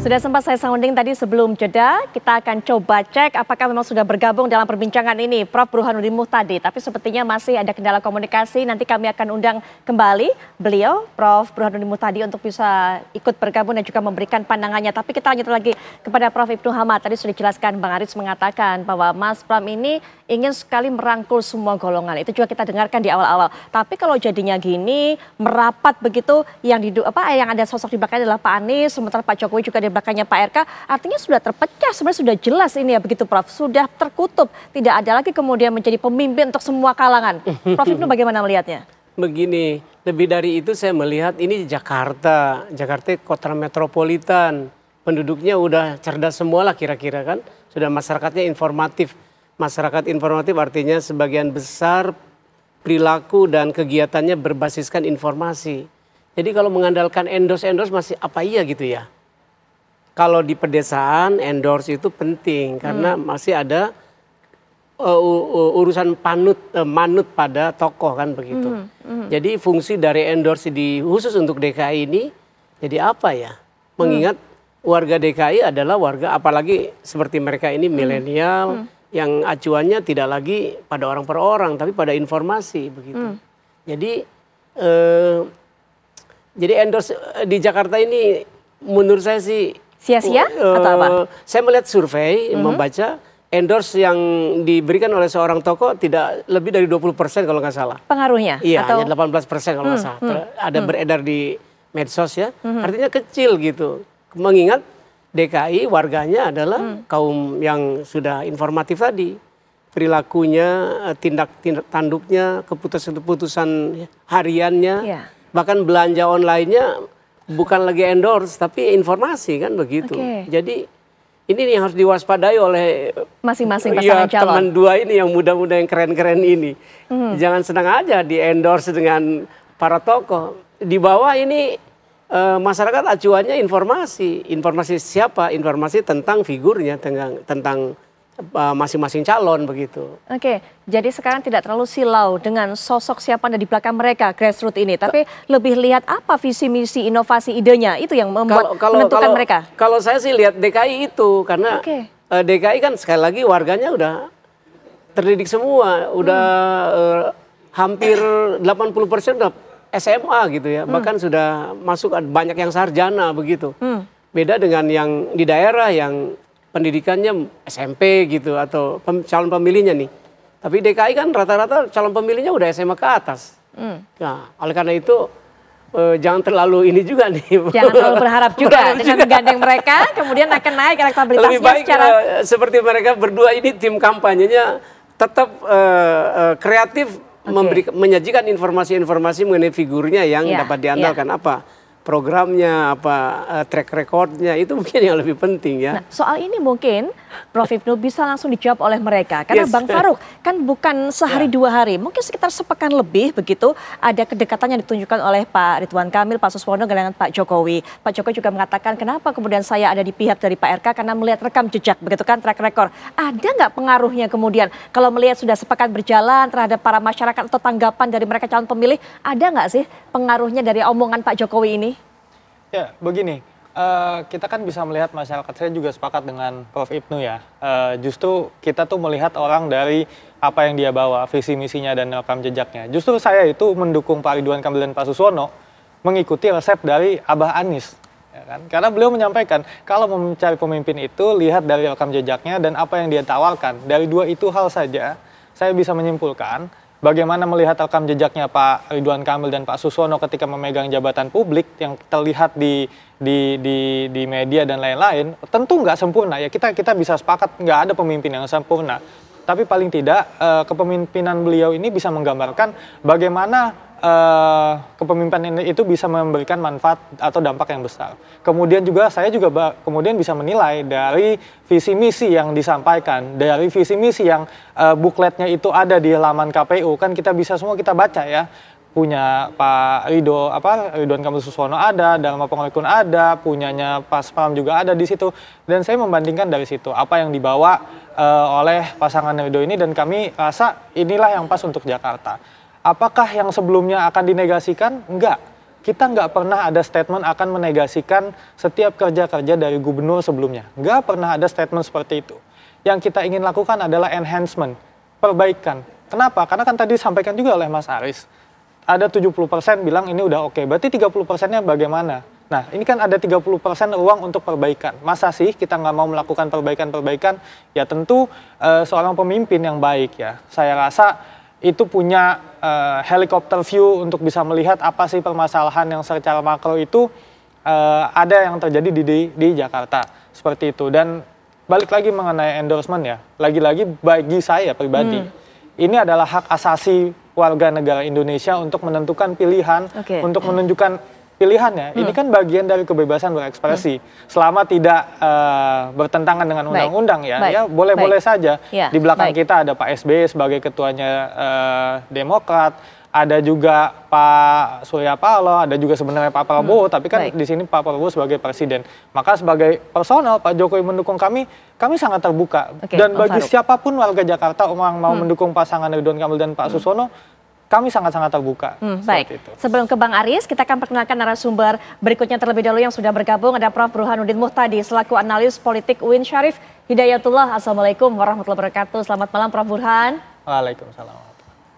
Sudah sempat saya sounding tadi sebelum jeda, kita akan coba cek apakah memang sudah bergabung dalam perbincangan ini Prof. Burhanuddin Muhtadi. Tapi sepertinya masih ada kendala komunikasi, nanti kami akan undang kembali beliau, Prof. Burhanuddin Muhtadi untuk bisa ikut bergabung dan juga memberikan pandangannya. Tapi kita lanjut lagi kepada Prof. Ibnu Hamad. Tadi sudah dijelaskan, Bang Aris mengatakan bahwa Mas Pram ini ingin sekali merangkul semua golongan. Itu juga kita dengarkan di awal-awal. Tapi kalau jadinya gini, merapat begitu, yang ada sosok di belakangnya adalah Pak Anies, sementara Pak Jokowi juga di belakangnya Pak RK, artinya sudah terpecah, sebenarnya sudah jelas ini ya begitu Prof, sudah terkutup, tidak ada lagi kemudian menjadi pemimpin untuk semua kalangan. Prof Ibnu bagaimana melihatnya? Begini, lebih dari itu saya melihat ini Jakarta kota metropolitan, penduduknya udah cerdas semua lah kira-kira kan, sudah masyarakatnya informatif. Masyarakat informatif artinya sebagian besar perilaku dan kegiatannya berbasiskan informasi. Jadi kalau mengandalkan endorse masih apa iya gitu ya. Kalau di pedesaan endorse itu penting karena masih ada urusan manut pada tokoh kan begitu. Jadi fungsi dari endorse khusus untuk DKI ini jadi apa ya? Mengingat warga DKI adalah warga apalagi seperti mereka ini milenial yang acuannya tidak lagi pada orang per orang tapi pada informasi begitu. Jadi endorse di Jakarta ini menurut saya sih sia-sia atau apa? Saya melihat survei, membaca endorse yang diberikan oleh seorang tokoh tidak lebih dari 20% kalau nggak salah. Pengaruhnya? Iya, hanya 18% kalau nggak salah. Ada beredar di medsos ya, artinya kecil gitu. Mengingat DKI warganya adalah kaum yang sudah informatif tadi. Perilakunya, tindak tanduknya, keputusan hariannya, bahkan belanja online-nya bukan lagi endorse tapi informasi kan begitu. Jadi ini yang harus diwaspadai oleh masing-masing pasangan calon. Teman dua ini yang muda-muda yang keren-keren ini. Jangan senang aja di endorse dengan para tokoh. Di bawah ini masyarakat acuannya informasi. Informasi siapa? Informasi tentang figurnya, tentang masing-masing calon begitu. Oke, jadi sekarang tidak terlalu silau dengan sosok siapa ada di belakang mereka grassroots ini, tapi lebih lihat apa visi misi inovasi idenya itu yang menentukan mereka. Kalau saya sih lihat DKI itu karena DKI kan sekali lagi warganya udah terdidik semua, udah hampir 80% udah SMA gitu ya, bahkan sudah masuk banyak yang sarjana begitu. Beda dengan yang di daerah yang pendidikannya SMP gitu atau calon pemilihnya nih. Tapi DKI kan rata-rata calon pemilihnya udah SMA ke atas. Nah, oleh karena itu jangan terlalu ini juga nih. Jangan terlalu berharap juga dengan menggandeng mereka kemudian akan naik elektabilitasnya. Lebih baik seperti mereka berdua ini tim kampanyenya tetap kreatif menyajikan informasi-informasi mengenai figurnya yang dapat diandalkan apa programnya, apa track recordnya, itu mungkin yang lebih penting ya. Nah, soal ini mungkin Prof Ibnu bisa langsung dijawab oleh mereka. Karena Bang Farouk kan bukan sehari dua hari, mungkin sekitar sepekan lebih begitu ada kedekatan yang ditunjukkan oleh Pak Ridwan Kamil, Pak Suswono dengan Pak Jokowi. Pak Jokowi juga mengatakan kenapa kemudian saya ada di pihak dari Pak RK karena melihat rekam jejak begitu kan, track record. Ada nggak pengaruhnya kemudian kalau melihat sudah sepekan berjalan terhadap para masyarakat atau tanggapan dari mereka calon pemilih, ada nggak sih pengaruhnya dari omongan Pak Jokowi ini? Ya, begini, kita kan bisa melihat masyarakat, saya juga sepakat dengan Prof Ibnu ya. Justru kita tuh melihat orang dari apa yang dia bawa, visi misinya dan rekam jejaknya. Justru saya itu mendukung Pak Ridwan Kamil dan Pak Suswono mengikuti resep dari Abah Anies. Ya kan? Karena beliau menyampaikan, kalau mencari pemimpin itu lihat dari rekam jejaknya dan apa yang dia tawarkan. Dari dua itu hal saja, saya bisa menyimpulkan bagaimana melihat rekam jejaknya Pak Ridwan Kamil dan Pak Suswono ketika memegang jabatan publik yang terlihat di media dan lain-lain, tentu nggak sempurna ya, kita bisa sepakat nggak ada pemimpin yang sempurna, tapi paling tidak kepemimpinan beliau ini bisa menggambarkan bagaimana kepemimpinan itu bisa memberikan manfaat atau dampak yang besar. Kemudian juga saya juga kemudian bisa menilai dari visi misi yang disampaikan, dari visi misi yang bukletnya itu ada di halaman KPU, kan kita bisa semua kita baca ya. Punya Pak Ridwan Kamil Suswono ada, Dharma Pengalikun ada, punyanya Pak Pram juga ada di situ. Dan saya membandingkan dari situ apa yang dibawa oleh pasangan Ridho ini dan kami rasa inilah yang pas untuk Jakarta. Apakah yang sebelumnya akan dinegasikan? Enggak. kita nggak pernah ada statement akan menegasikan setiap kerja-kerja dari gubernur sebelumnya. Nggak pernah ada statement seperti itu. Yang kita ingin lakukan adalah enhancement, perbaikan. Kenapa? Karena kan tadi disampaikan juga oleh Mas Aris, ada 70% bilang ini udah oke, berarti 30%-nya bagaimana? Nah, ini kan ada 30% ruang untuk perbaikan. Masa sih kita nggak mau melakukan perbaikan-perbaikan? Ya tentu seorang pemimpin yang baik ya. Saya rasa itu punya helikopter view untuk bisa melihat apa sih permasalahan yang secara makro itu ada yang terjadi di Jakarta. Seperti itu. Dan balik lagi mengenai endorsement ya. Lagi-lagi bagi saya pribadi, ini adalah hak asasi warga negara Indonesia untuk menentukan pilihan, untuk menunjukkan pilihannya. Ini kan bagian dari kebebasan berekspresi. Selama tidak bertentangan dengan undang-undang ya boleh-boleh saja. Di belakang kita ada Pak SBY sebagai ketuanya Demokrat, ada juga Pak Surya Paloh, ada juga sebenarnya Pak Prabowo, tapi kan di sini Pak Prabowo sebagai presiden. Maka sebagai personal Pak Jokowi mendukung kami sangat terbuka. Dan bagi siapapun warga Jakarta yang mau mendukung pasangan Ridwan Kamil dan Pak Susono, kami sangat-sangat terbuka. Baik, sebelum ke Bang Aris, kita akan perkenalkan narasumber berikutnya terlebih dahulu yang sudah bergabung. Ada Prof. Burhanuddin Muhtadi, selaku analis politik UIN Syarif Hidayatullah. Assalamualaikum warahmatullahi wabarakatuh. Selamat malam Prof. Burhan. Waalaikumsalam.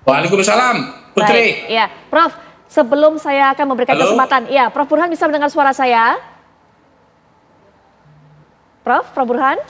Waalaikumsalam, Putri. Baik, ya, Prof. Sebelum saya akan memberikan kesempatan, ya, Prof. Burhan bisa mendengar suara saya? Prof. Burhan?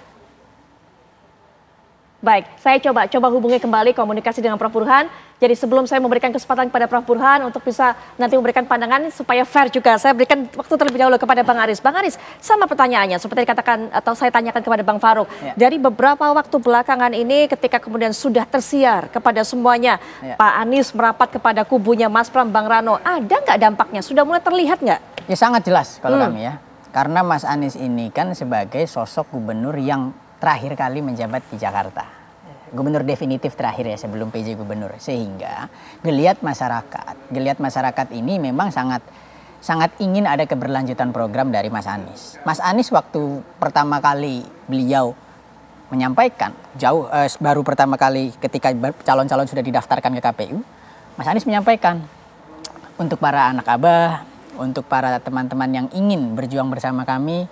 Baik, saya coba hubungi kembali komunikasi dengan Prof. Burhan. Jadi sebelum saya memberikan kesempatan kepada Prof. Burhan untuk bisa nanti memberikan pandangan supaya fair juga, saya berikan waktu terlebih dahulu kepada Bang Aris. Bang Aris, sama pertanyaannya seperti dikatakan atau saya tanyakan kepada Bang Farouk. Dari beberapa waktu belakangan ini ketika kemudian sudah tersiar kepada semuanya, Pak Anies merapat kepada kubunya Mas Pram, Bang Rano, ada nggak dampaknya? Sudah mulai terlihat nggak? Ya sangat jelas kalau kami ya. Karena Mas Anies ini kan sebagai sosok gubernur yang terakhir kali menjabat di Jakarta. Gubernur definitif terakhir ya sebelum PJ gubernur. Sehingga geliat masyarakat ini memang sangat ingin ada keberlanjutan program dari Mas Anies. Mas Anies waktu pertama kali beliau menyampaikan baru pertama kali ketika calon-calon sudah didaftarkan ke KPU, Mas Anies menyampaikan untuk para anak abah, untuk para teman-teman yang ingin berjuang bersama kami,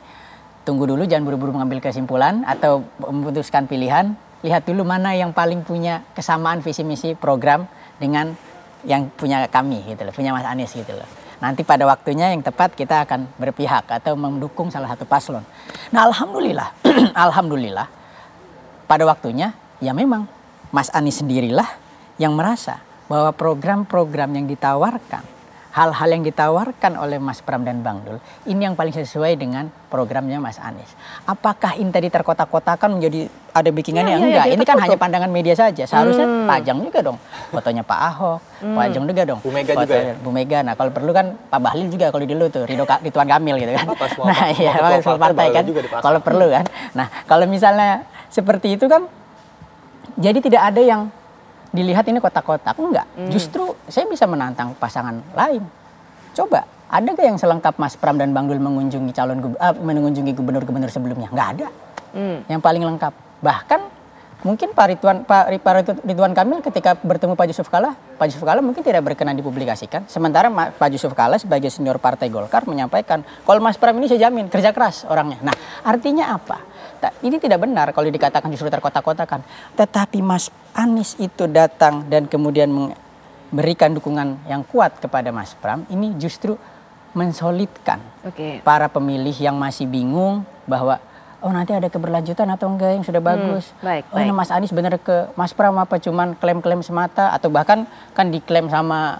tunggu dulu, jangan buru-buru mengambil kesimpulan atau memutuskan pilihan. Lihat dulu mana yang paling punya kesamaan visi misi program dengan yang punya kami gitu loh, punya Mas Anies gitu loh. Nanti pada waktunya yang tepat kita akan berpihak atau mendukung salah satu paslon. Nah alhamdulillah, alhamdulillah pada waktunya ya memang Mas Anies sendirilah yang merasa bahwa program-program yang ditawarkan, hal-hal yang ditawarkan oleh Mas Pram dan Bang Dul, ini yang paling sesuai dengan programnya Mas Anies. Apakah ini tadi terkotak-kotakan menjadi ada backingannya? Enggak, ini kan hanya pandangan media saja. Seharusnya pajang juga dong fotonya Pak Ahok, pajang juga dong. Bu Mega juga ya? Bu Mega, nah kalau perlu kan Pak Bahlil juga kalau dulu tuh, Ridwan Kamil gitu kan. Semua, nah iya, semua partai kan, kalau perlu kan. Nah kalau misalnya seperti itu kan, jadi tidak ada yang dilihat ini kotak-kotak, enggak. Justru saya bisa menantang pasangan lain. Coba, ada gak yang selengkap Mas Pram dan Bang Dul mengunjungi mengunjungi gubernur-gubernur sebelumnya? Nggak ada. Yang paling lengkap. Bahkan mungkin Pak Ridwan Kamil ketika bertemu Pak Yusuf Kalla mungkin tidak berkenan dipublikasikan. Sementara Pak Yusuf Kalla sebagai senior Partai Golkar menyampaikan, kalau Mas Pram ini saya jamin kerja keras orangnya. Nah, artinya apa? Ini tidak benar kalau dikatakan justru terkotak-kotakan. Tetapi Mas Anies itu datang dan kemudian memberikan dukungan yang kuat kepada Mas Pram, ini justru mensolidkan para pemilih yang masih bingung bahwa oh nanti ada keberlanjutan atau enggak yang sudah bagus. Nah Mas Anies benar ke Mas Pram apa cuman klaim-klaim semata, atau bahkan kan diklaim sama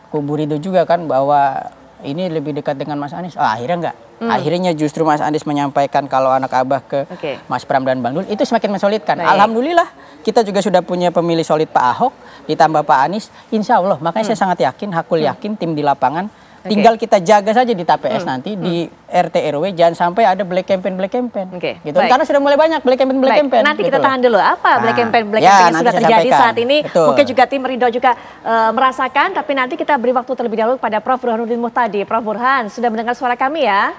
kubu Ridho juga kan bahwa ini lebih dekat dengan Mas Anies. Akhirnya enggak. Akhirnya justru Mas Anies menyampaikan kalau anak abah ke Mas Pram dan Bang Dul, itu semakin mensolidkan. Alhamdulillah kita juga sudah punya pemilih solid Pak Ahok ditambah Pak Anies. Insya Allah, makanya saya sangat yakin, hakul yakin tim di lapangan. Tinggal kita jaga saja di TPS nanti, di RT RW, jangan sampai ada black campaign. Gitu. Karena sudah mulai banyak black campaign. Nanti kita tahan dulu, apa black campaign yang sudah terjadi saat ini. Mungkin juga tim Ridho juga merasakan, tapi nanti kita beri waktu terlebih dahulu kepada Prof. Burhanuddin Muhtadi. Prof. Burhan, sudah mendengar suara kami ya?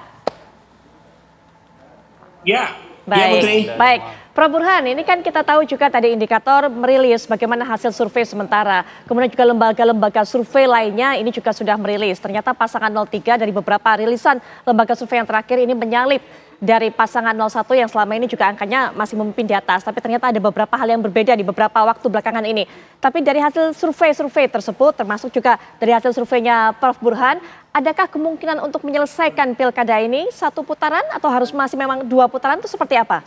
Ya, baik. Putri. Baik, Prof Burhan, ini kan kita tahu juga tadi indikator merilis bagaimana hasil survei sementara. Kemudian juga lembaga-lembaga survei lainnya ini juga sudah merilis. Ternyata pasangan 03 dari beberapa rilisan lembaga survei yang terakhir ini menyalip dari pasangan 01 yang selama ini juga angkanya masih memimpin di atas. Tapi ternyata ada beberapa hal yang berbeda di beberapa waktu belakangan ini. Tapi dari hasil survei-survei tersebut, termasuk juga dari hasil surveinya Prof Burhan, adakah kemungkinan untuk menyelesaikan pilkada ini satu putaran atau harus masih memang 2 putaran itu seperti apa?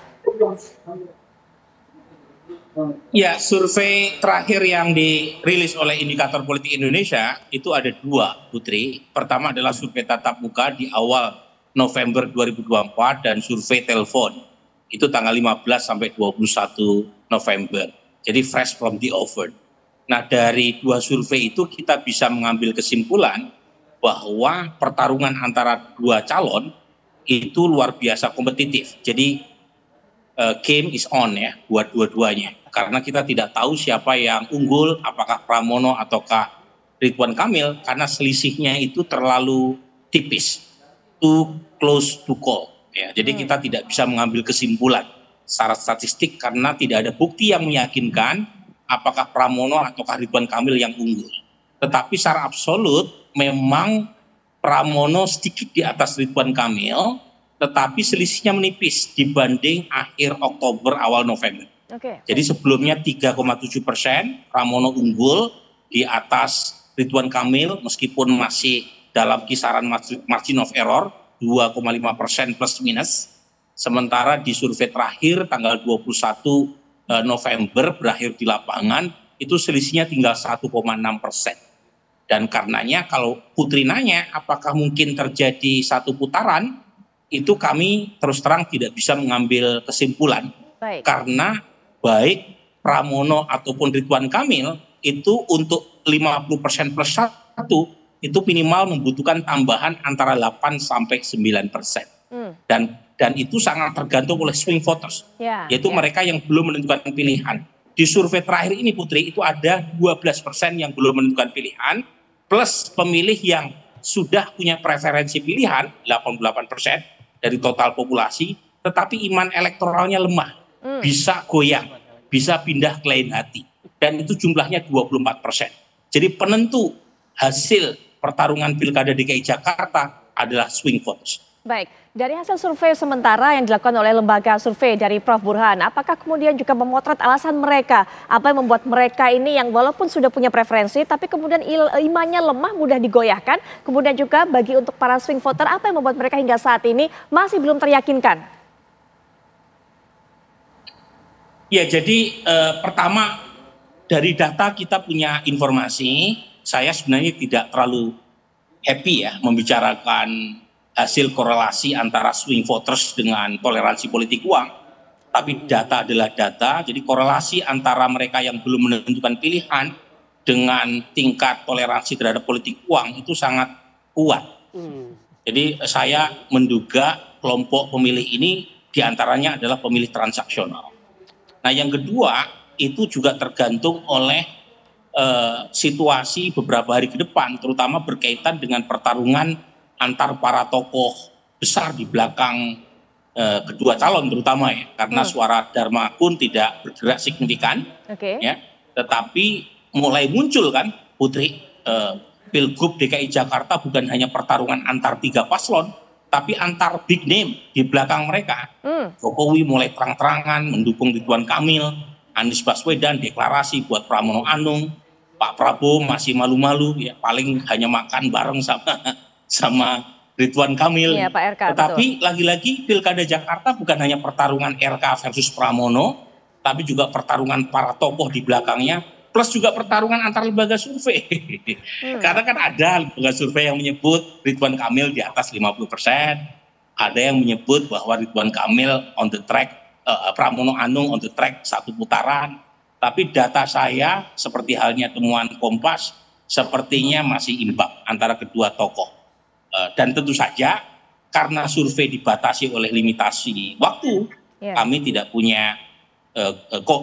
Ya, survei terakhir yang dirilis oleh Indikator Politik Indonesia itu ada 2, Putri. Pertama adalah survei tatap muka di awal November 2024 dan survei telepon. Itu tanggal 15 sampai 21 November. Jadi fresh from the oven. Nah, dari 2 survei itu kita bisa mengambil kesimpulan bahwa pertarungan antara 2 calon itu luar biasa kompetitif. Jadi game is on ya buat dua-duanya. Karena kita tidak tahu siapa yang unggul, apakah Pramono ataukah Ridwan Kamil, karena selisihnya itu terlalu tipis, too close to call. Ya, jadi kita tidak bisa mengambil kesimpulan secara statistik karena tidak ada bukti yang meyakinkan apakah Pramono ataukah Ridwan Kamil yang unggul. Tetapi secara absolut memang Pramono sedikit di atas Ridwan Kamil, tetapi selisihnya menipis dibanding akhir Oktober awal November. Jadi sebelumnya 3,7%, Pramono unggul di atas Ridwan Kamil meskipun masih dalam kisaran margin of error 2,5% plus minus. Sementara di survei terakhir tanggal 21 November berakhir di lapangan itu selisihnya tinggal 1,6%. Dan karenanya kalau Putri nanya apakah mungkin terjadi satu putaran, itu kami terus terang tidak bisa mengambil kesimpulan. Karena baik Pramono ataupun Ridwan Kamil itu untuk 50% plus 1 itu minimal membutuhkan tambahan antara 8 sampai 9%. Dan itu sangat tergantung oleh swing voters, yaitu mereka yang belum menentukan pilihan. Di survei terakhir ini Putri itu ada 12% yang belum menentukan pilihan, plus pemilih yang sudah punya preferensi pilihan 88% dari total populasi, tetapi iman elektoralnya lemah, bisa goyang, bisa pindah ke lain hati, dan itu jumlahnya 24%. Jadi penentu hasil pertarungan pilkada DKI Jakarta adalah swing voters. Baik, dari hasil survei sementara yang dilakukan oleh lembaga survei dari Prof Burhan, apakah kemudian juga memotret alasan mereka, apa yang membuat mereka ini yang walaupun sudah punya preferensi, tapi kemudian imannya lemah, mudah digoyahkan, kemudian juga bagi untuk para swing voter, apa yang membuat mereka hingga saat ini masih belum teryakinkan? Ya, jadi pertama dari data kita punya informasi, saya sebenarnya tidak terlalu happy ya membicarakan hasil korelasi antara swing voters dengan toleransi politik uang. Tapi data adalah data, jadi korelasi antara mereka yang belum menentukan pilihan dengan tingkat toleransi terhadap politik uang itu sangat kuat. Jadi saya menduga kelompok pemilih ini diantaranya adalah pemilih transaksional. Nah yang kedua itu juga tergantung oleh situasi beberapa hari ke depan, terutama berkaitan dengan pertarungan antar para tokoh besar di belakang kedua calon terutama ya, karena suara Dharma pun tidak bergerak signifikan, ya, tetapi mulai muncul kan Putri, Pilgub DKI Jakarta bukan hanya pertarungan antar 3 paslon, tapi antar big name di belakang mereka. Jokowi mulai terang-terangan mendukung Ridwan Kamil, Anies Baswedan deklarasi buat Pramono Anung, Pak Prabowo masih malu-malu ya, paling hanya makan bareng sama Ridwan Kamil. Iya, Pak RK, tetapi lagi-lagi Pilkada Jakarta bukan hanya pertarungan RK versus Pramono, tapi juga pertarungan para tokoh di belakangnya, plus juga pertarungan antar lembaga survei. Karena kan ada lembaga survei yang menyebut Ridwan Kamil di atas 50%, ada yang menyebut bahwa Ridwan Kamil on the track, Pramono Anung on the track 1 putaran. Tapi data saya seperti halnya temuan Kompas sepertinya masih imbang antara kedua tokoh. Dan tentu saja karena survei dibatasi oleh limitasi waktu, kami tidak punya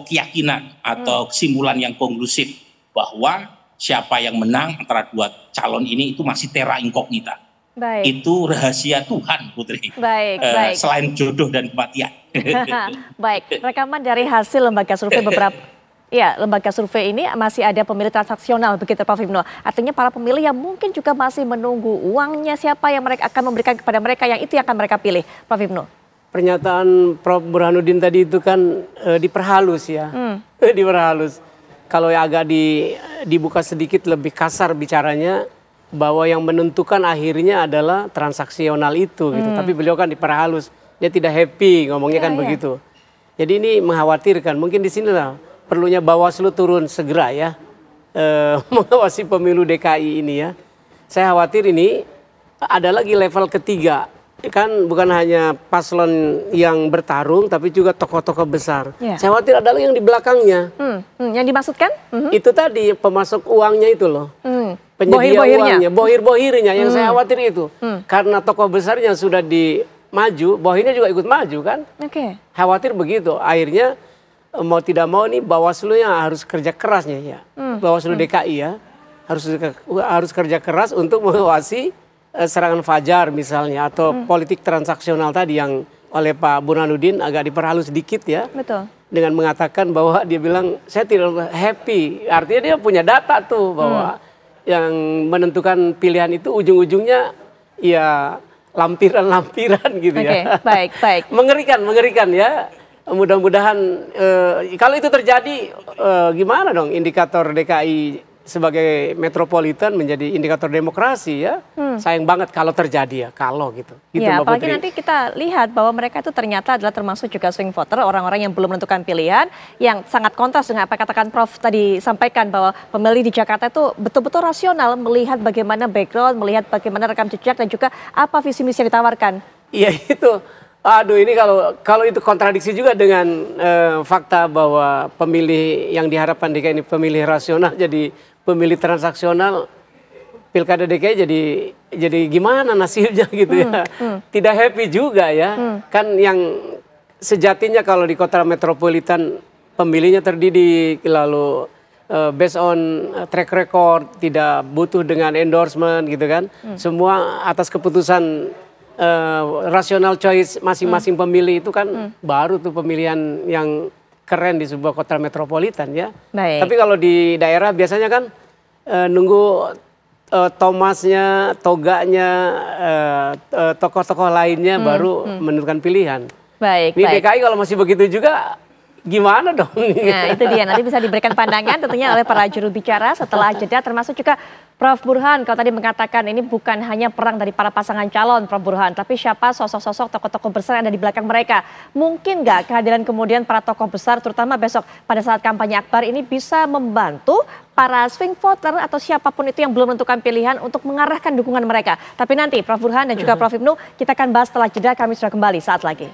keyakinan atau kesimpulan yang konklusif bahwa siapa yang menang antara 2 calon ini itu masih terra incognita. Itu rahasia Tuhan, Putri. Baik. Selain jodoh dan kematian. Baik, rekaman dari hasil lembaga survei beberapa. Ya, lembaga survei ini masih ada pemilih transaksional begitu Prof Hipnu. Artinya para pemilih yang mungkin juga masih menunggu uangnya siapa yang mereka akan memberikan kepada mereka, yang itu yang akan mereka pilih, Prof Hipnu. Pernyataan Prof Burhanuddin tadi itu kan diperhalus ya, diperhalus. Kalau yang agak dibuka sedikit lebih kasar bicaranya, bahwa yang menentukan akhirnya adalah transaksional itu gitu. Tapi beliau kan diperhalus, dia tidak happy ngomongnya kan begitu. Jadi ini mengkhawatirkan, mungkin di sinilah perlunya Bawaslu turun segera ya, mengawasi pemilu DKI ini ya. Saya khawatir ini ada lagi level ketiga, kan bukan hanya paslon yang bertarung, tapi juga tokoh-tokoh besar. Saya khawatir ada lagi yang di belakangnya. Yang dimaksudkan? Itu tadi pemasok uangnya itu loh, penyedia uangnya, bohir-bohirnya yang saya khawatir itu. Karena tokoh besarnya sudah maju, bohirnya juga ikut maju kan. Khawatir begitu, akhirnya mau tidak mau nih Bawaslu yang harus kerja kerasnya ya, Bawaslu DKI ya, harus kerja keras untuk mengawasi serangan fajar misalnya, atau politik transaksional tadi yang oleh Pak Burhanuddin agak diperhalus sedikit ya. Betul. Dengan mengatakan bahwa dia bilang saya tidak happy, artinya dia punya data tuh bahwa yang menentukan pilihan itu ujung-ujungnya ya lampiran-lampiran gitu ya. Baik. Mengerikan ya. Mudah-mudahan kalau itu terjadi gimana dong indikator DKI sebagai metropolitan menjadi indikator demokrasi ya. Sayang banget kalau terjadi ya, kalau gitu. Ya, apalagi nanti kita lihat bahwa mereka itu ternyata adalah termasuk juga swing voter, orang-orang yang belum menentukan pilihan, yang sangat kontras dengan apa katakan Prof tadi sampaikan, bahwa pemilih di Jakarta itu betul-betul rasional melihat bagaimana background, melihat bagaimana rekam jejak dan juga apa visi misi yang ditawarkan. Iya itu. Aduh, ini kalau itu kontradiksi juga dengan fakta bahwa pemilih yang diharapkan DKI ini pemilih rasional jadi pemilih transaksional, pilkada DKI jadi gimana nasibnya gitu ya. Tidak happy juga ya. Kan yang sejatinya kalau di kota metropolitan pemilihnya terdidik, lalu based on track record, tidak butuh dengan endorsement gitu kan. Semua atas keputusan rational choice masing-masing pemilih itu kan baru tuh pemilihan yang keren di sebuah kota metropolitan ya. Tapi kalau di daerah biasanya kan nunggu Thomasnya, toganya, tokoh-tokoh lainnya baru menentukan pilihan. Ini DKI kalau masih begitu juga gimana dong? Nah itu dia, nanti bisa diberikan pandangan tentunya oleh para juru bicara setelah jeda, termasuk juga Prof Burhan. Kalau tadi mengatakan ini bukan hanya perang dari para pasangan calon Prof Burhan, tapi siapa sosok-sosok tokoh-tokoh besar yang ada di belakang mereka. Mungkin nggak kehadiran kemudian para tokoh besar, terutama besok pada saat kampanye akbar ini bisa membantu para swing voter atau siapapun itu yang belum menentukan pilihan untuk mengarahkan dukungan mereka. Tapi nanti Prof Burhan dan juga Prof Hipnu kita akan bahas setelah jeda, kami sudah kembali saat lagi.